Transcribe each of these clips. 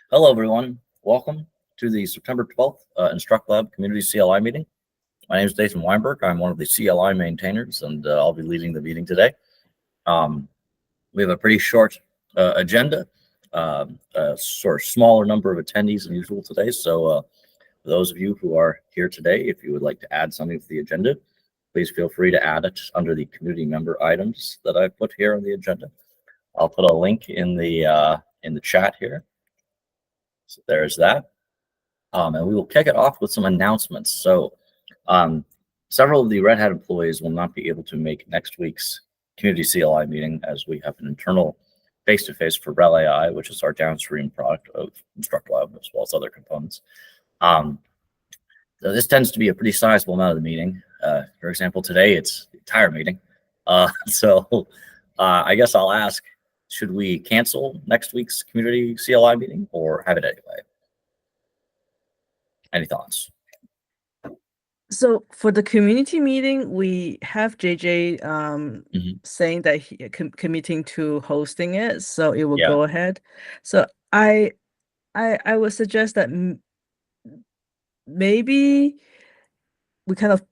Hello, everyone. Welcome to the September 12th Instruct-Lab Community CLI meeting. My name is Nathan Weinberg. I'm one of the CLI maintainers, and I'll be leading the meeting today. We have a pretty short agenda, a sort of smaller number of attendees than usual today. So for those of you who are here today, if you would like to add something to the agenda, please feel free to add it under the community member items that I've put here on the agenda. I'll put a link in the chat here. So there's that. And we will kick it off with some announcements. So several of the Red Hat employees will not be able to make next week's community CLI meeting, as we have an internal face-to-face for RHEL AI, which is our downstream product of Instruct-Lab, as well as other components. So this tends to be a pretty sizable amount of the meeting. For example, today it's the entire meeting. So I guess I'll ask, should we cancel next week's community CLI meeting or have it anyway? Any thoughts? So for the community meeting, we have JJ saying that he committing to hosting it, so it will go ahead. So I would suggest that maybe we kind of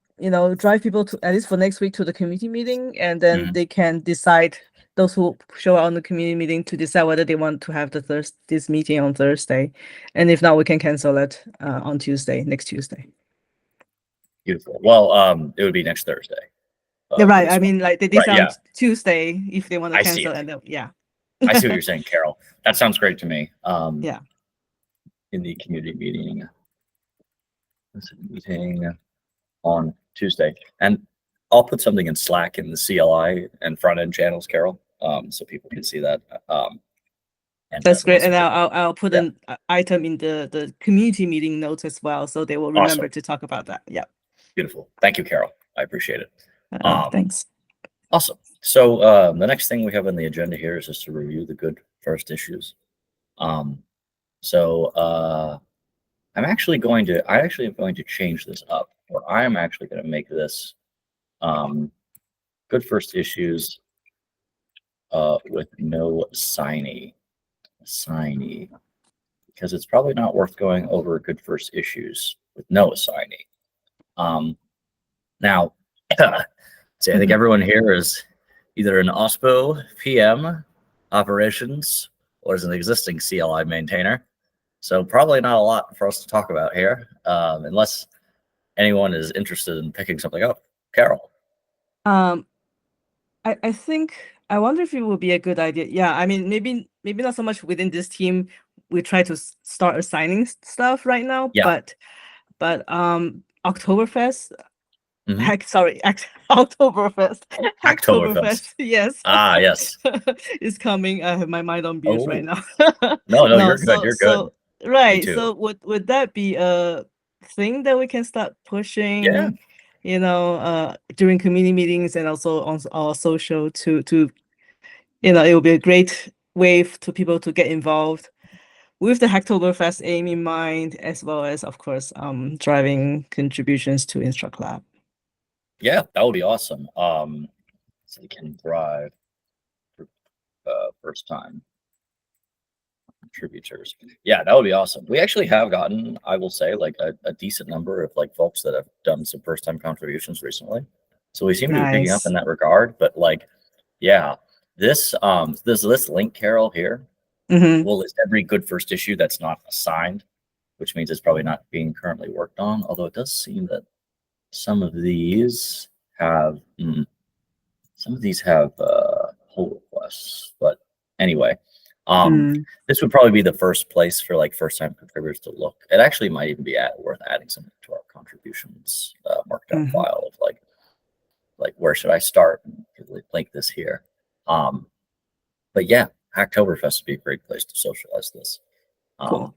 drive people to, at least for next week, to the community meeting, and then they can decide, those who show up on the community meeting, to decide whether they want to have this meeting on Thursday, and if not, we can cancel it on next Tuesday. Beautiful. Well, it would be next Thursday. Yeah, right. I mean, like they decide on Tuesday if they want to I cancel, see. and then, I see what you're saying, Carol. That sounds great to me. Yeah. In the community meeting on Tuesday, and I'll put something in Slack in the CLI and front end channels, Carol, so people can see that. That's great, and I'll put an item in the community meeting notes as well, so they will remember to talk about that. Yeah. Beautiful. Thank you, Carol. I appreciate it. Thanks. Awesome. So the next thing we have on the agenda here is just to review the good first issues. So I'm actually going to change this up, or I am actually going to make this good first issues with no signee, because it's probably not worth going over good first issues with no assignee. Now, see, I think everyone here is either an OSPO PM operations or is an existing CLI maintainer. So probably not a lot for us to talk about here, unless anyone is interested in picking something up. Carol. I think, I wonder if it would be a good idea. Yeah, I mean, maybe not so much within this team. We try to start assigning stuff right now, but Oktoberfest. Oktoberfest. Yes. Yes. Is coming. I have my mind on beers right now. No, you're good. You're good. Right. So would that be a thing that we can start pushing? During community meetings and also on our social to it will be a great way to people to get involved with the Hacktoberfest aim in mind, as well as, of course, driving contributions to Instruct-Lab. Yeah, that would be awesome. So you can drive first time contributors. Yeah, that would be awesome. We actually have gotten, I will say, like a decent number of like folks that have done some first time contributions recently. So we seem to be picking up in that regard. But like, yeah, this link, Carol, here will list every good first issue that's not assigned, which means it's probably not being currently worked on. Although it does seem that some of these have pull requests. But anyway, this would probably be the first place for like first time contributors to look. It actually might even be worth adding something to our contributions markdown file of like where should I start, and link this here. But yeah, Hacktoberfest would be a great place to socialize this. Cool.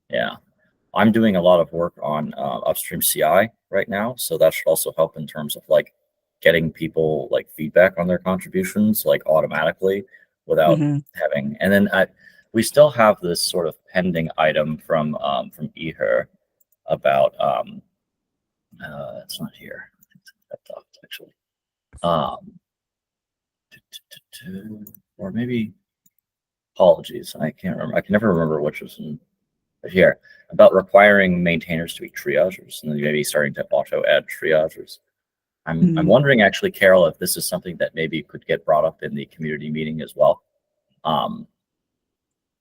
Yeah, I'm doing a lot of work on upstream CI right now, so that should also help in terms of like getting people like feedback on their contributions like automatically without having. And then we still have this sort of pending item from Eher about it's not here. I thought actually. Or maybe apologies. I can't remember. I can never remember which was in here about requiring maintainers to be triagers, and then maybe starting to auto add triagers. I'm wondering actually, Carol, if this is something that maybe could get brought up in the community meeting as well.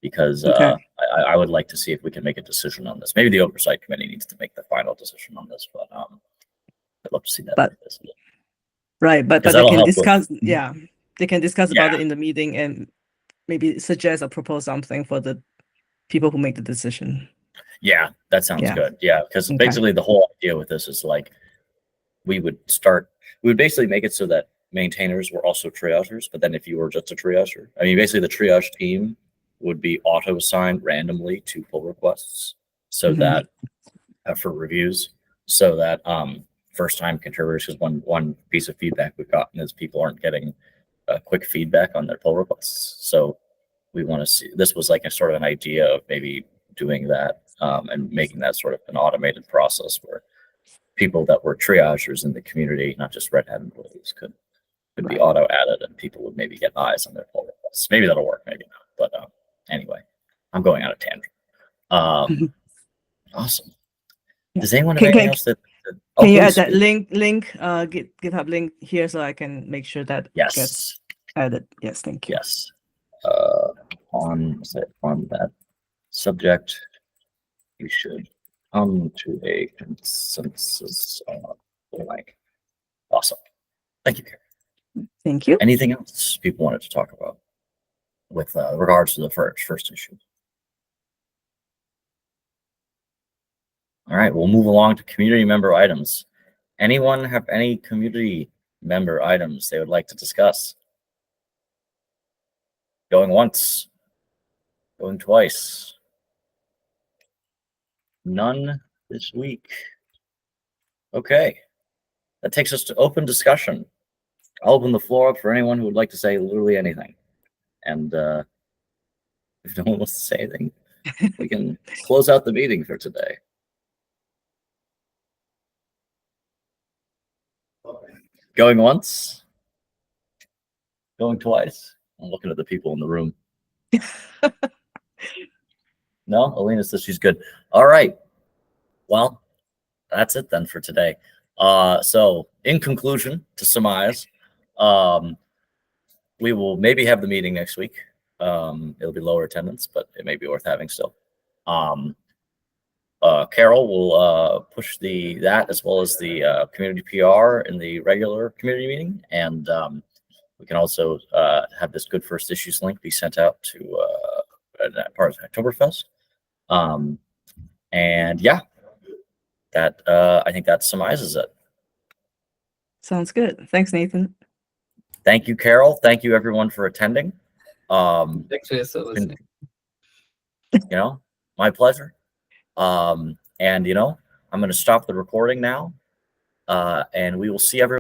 Because Okay. I would like to see if we can make a decision on this. Maybe the oversight committee needs to make the final decision on this, but I'd love to see that. Right, but they that'll can help with- discuss. Yeah, they can discuss about Yeah. it in the meeting and maybe suggest or propose something for the people who make the decision. Yeah, that sounds Yeah. good. Yeah, because Okay. basically the whole idea with this is like we would basically make it so that maintainers were also triagers, but then if you were just a triager, I mean, basically the triage team would be auto assigned randomly to pull requests so that for reviews, so that first time contributors, because one piece of feedback we've gotten is people aren't getting quick feedback on their pull requests. So we want to see, this was like a sort of an idea of maybe doing that and making that sort of an automated process where people that were triagers in the community, not just Red Hat employees, could be auto added, and people would maybe get eyes on their pull requests. Maybe that'll work, maybe not. But anyway, I'm going on a tangent. Awesome. Does anyone have anything else that? Can you add that link GitHub link here so I can make sure that gets added? Yes, thank you. Yes. On that subject, you should come to a consensus link. Awesome. Thank you, Karen. Thank you. Anything else people wanted to talk about with regards to the first issue? All right, we'll move along to community member items. Anyone have any community member items they would like to discuss? Going once, going twice. None this week. Okay, that takes us to open discussion. I'll open the floor up for anyone who would like to say literally anything. And if no one wants to say anything, we can close out the meeting for today. Going once? Going twice? I'm looking at the people in the room. No, Alina says she's good. All right. Well, that's it then for today. So in conclusion, to surmise, we will maybe have the meeting next week. It'll be lower attendance, but it may be worth having still. Carol will push that as well as the community PR in the regular community meeting, and we can also have this good first issues link be sent out to part of Oktoberfest. And yeah, that I think that summarizes it. Sounds good. Thanks, Nathan. Thank you, Carol. Thank you, everyone, for attending. Thanks for listening. My pleasure. And I'm going to stop the recording now, and we will see everyone.